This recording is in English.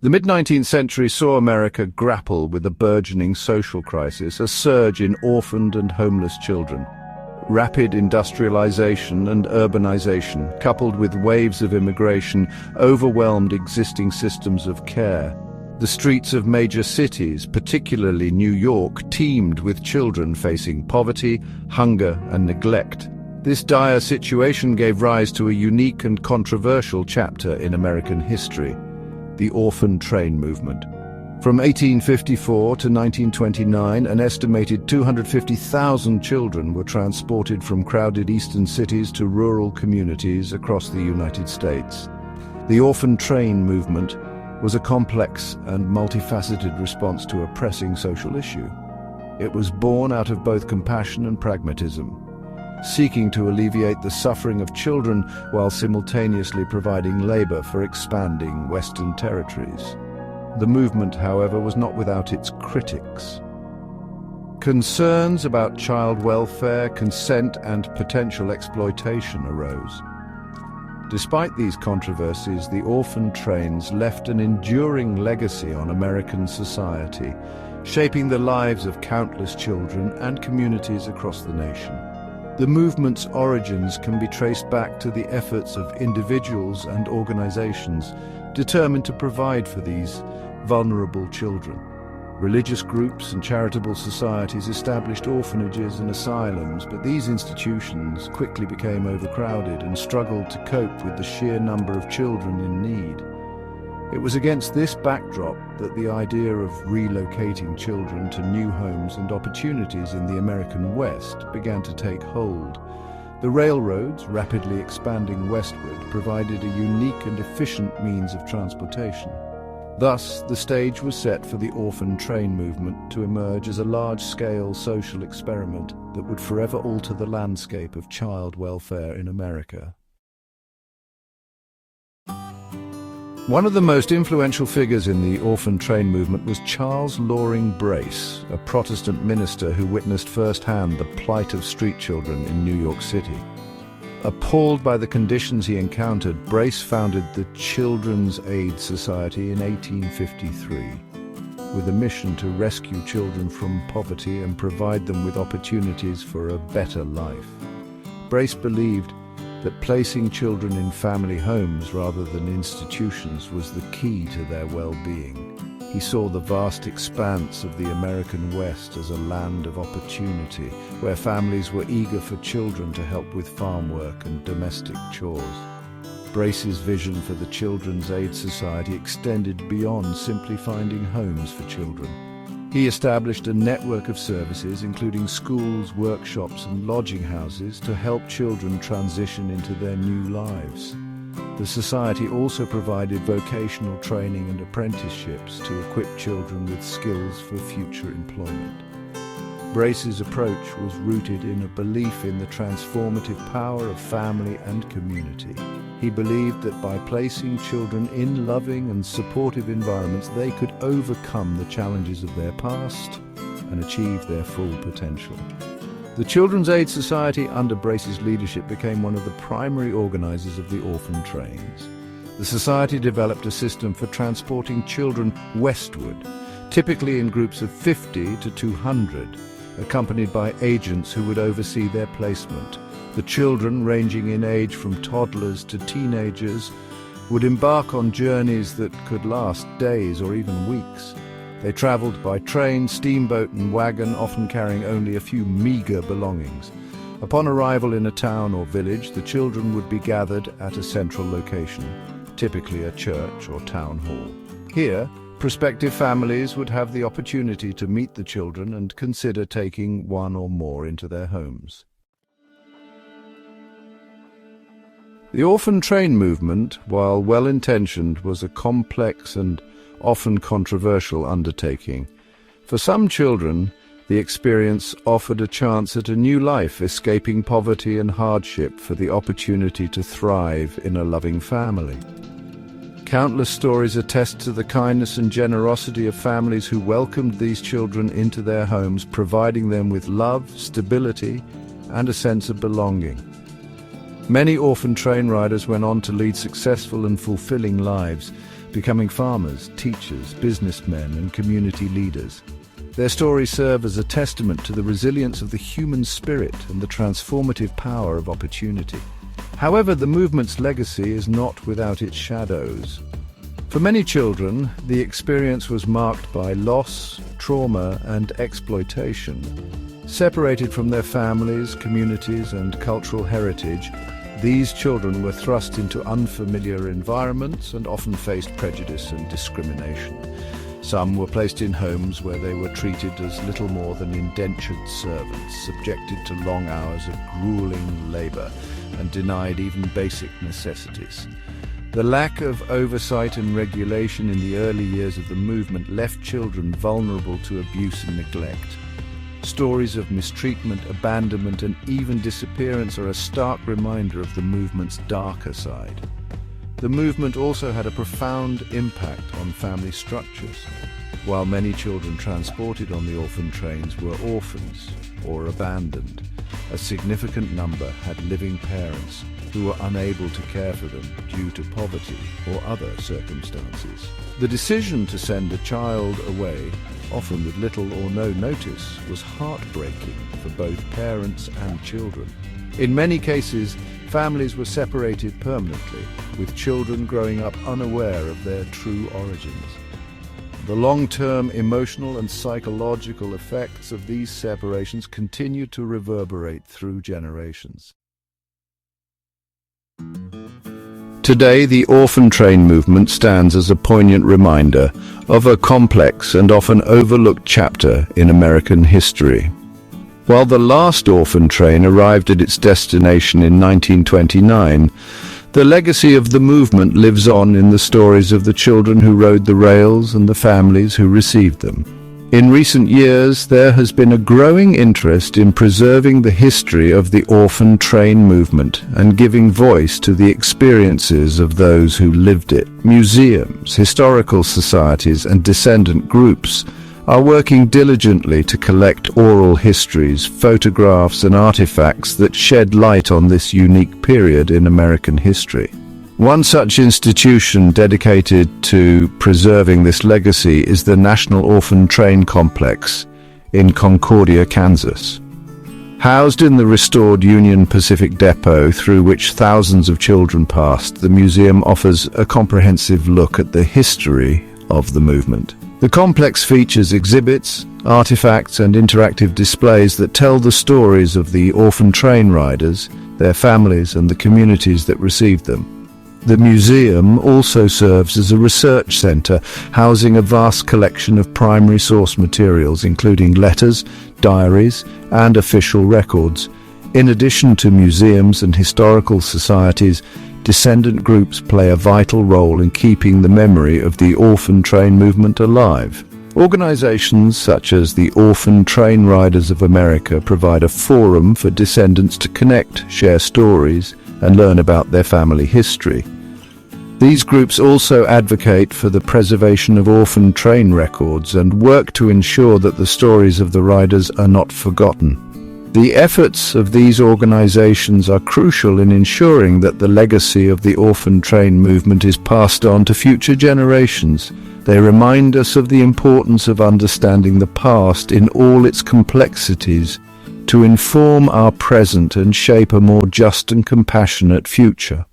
The mid-19th century saw America grapple with a burgeoning social crisis, a surge in orphaned and homeless children. Rapid industrialization and urbanization, coupled with waves of immigration, overwhelmed existing systems of care. The streets of major cities, particularly New York, teemed with children facing poverty, hunger, and neglect. This dire situation gave rise to a unique and controversial chapter in American history, the Orphan Train Movement. From 1854 to 1929, an estimated 250,000 children were transported from crowded eastern cities to rural communities across the United States. The Orphan Train Movement was a complex and multifaceted response to a pressing social issue. It was born out of both compassion and pragmatism, seeking to alleviate the suffering of children while simultaneously providing labor for expanding Western territories. The movement, however, was not without its critics. Concerns about child welfare, consent, and potential exploitation arose. Despite these controversies, the orphan trains left an enduring legacy on American society, shaping the lives of countless children and communities across the nation. The movement's origins can be traced back to the efforts of individuals and organizations determined to provide for these vulnerable children. Religious groups and charitable societies established orphanages and asylums, but these institutions quickly became overcrowded and struggled to cope with the sheer number of children in need. It was against this backdrop that the idea of relocating children to new homes and opportunities in the American West began to take hold. The railroads, rapidly expanding westward, provided a unique and efficient means of transportation. Thus, the stage was set for the orphan train movement to emerge as a large-scale social experiment that would forever alter the landscape of child welfare in America. One of the most influential figures in the orphan train movement was Charles Loring Brace, a Protestant minister who witnessed firsthand the plight of street children in New York City. Appalled by the conditions he encountered, Brace founded the Children's Aid Society in 1853, with a mission to rescue children from poverty and provide them with opportunities for a better life. Brace believed that placing children in family homes rather than institutions was the key to their well-being. He saw the vast expanse of the American West as a land of opportunity, where families were eager for children to help with farm work and domestic chores. Brace's vision for the Children's Aid Society extended beyond simply finding homes for children. He established a network of services, including schools, workshops, and lodging houses, to help children transition into their new lives. The society also provided vocational training and apprenticeships to equip children with skills for future employment. Brace's approach was rooted in a belief in the transformative power of family and community. He believed that by placing children in loving and supportive environments, they could overcome the challenges of their past and achieve their full potential. The Children's Aid Society, under Brace's leadership, became one of the primary organizers of the orphan trains. The society developed a system for transporting children westward, typically in groups of 50 to 200, accompanied by agents who would oversee their placement. The children, ranging in age from toddlers to teenagers, would embark on journeys that could last days or even weeks. They traveled by train, steamboat, and wagon, often carrying only a few meager belongings. Upon arrival in a town or village, the children would be gathered at a central location, typically a church or town hall. Here, prospective families would have the opportunity to meet the children and consider taking one or more into their homes. The orphan train movement, while well-intentioned, was a complex and often controversial undertaking. For some children, the experience offered a chance at a new life, escaping poverty and hardship for the opportunity to thrive in a loving family. Countless stories attest to the kindness and generosity of families who welcomed these children into their homes, providing them with love, stability, and a sense of belonging. Many orphan train riders went on to lead successful and fulfilling lives, becoming farmers, teachers, businessmen, and community leaders. Their stories serve as a testament to the resilience of the human spirit and the transformative power of opportunity. However, the movement's legacy is not without its shadows. For many children, the experience was marked by loss, trauma, and exploitation. Separated from their families, communities, and cultural heritage, these children were thrust into unfamiliar environments and often faced prejudice and discrimination. Some were placed in homes where they were treated as little more than indentured servants, subjected to long hours of grueling labor, and denied even basic necessities. The lack of oversight and regulation in the early years of the movement left children vulnerable to abuse and neglect. Stories of mistreatment, abandonment, and even disappearance are a stark reminder of the movement's darker side. The movement also had a profound impact on family structures. While many children transported on the orphan trains were orphans or abandoned, a significant number had living parents who were unable to care for them due to poverty or other circumstances. The decision to send a child away, often with little or no notice, was heartbreaking for both parents and children. In many cases, families were separated permanently, with children growing up unaware of their true origins. The long-term emotional and psychological effects of these separations continue to reverberate through generations. Today, the Orphan Train movement stands as a poignant reminder of a complex and often overlooked chapter in American history. While the last orphan train arrived at its destination in 1929, the legacy of the movement lives on in the stories of the children who rode the rails and the families who received them. In recent years, there has been a growing interest in preserving the history of the orphan train movement and giving voice to the experiences of those who lived it. Museums, historical societies, and descendant groups are working diligently to collect oral histories, photographs, and artifacts that shed light on this unique period in American history. One such institution dedicated to preserving this legacy is the National Orphan Train Complex in Concordia, Kansas. Housed in the restored Union Pacific Depot through which thousands of children passed, the museum offers a comprehensive look at the history of the movement. The complex features exhibits, artifacts, and interactive displays that tell the stories of the orphan train riders, their families, and the communities that received them. The museum also serves as a research center, housing a vast collection of primary source materials, including letters, diaries, and official records. In addition to museums and historical societies, descendant groups play a vital role in keeping the memory of the orphan train movement alive. Organizations such as the Orphan Train Riders of America provide a forum for descendants to connect, share stories, and learn about their family history. These groups also advocate for the preservation of orphan train records and work to ensure that the stories of the riders are not forgotten. The efforts of these organizations are crucial in ensuring that the legacy of the orphan train movement is passed on to future generations. They remind us of the importance of understanding the past in all its complexities to inform our present and shape a more just and compassionate future.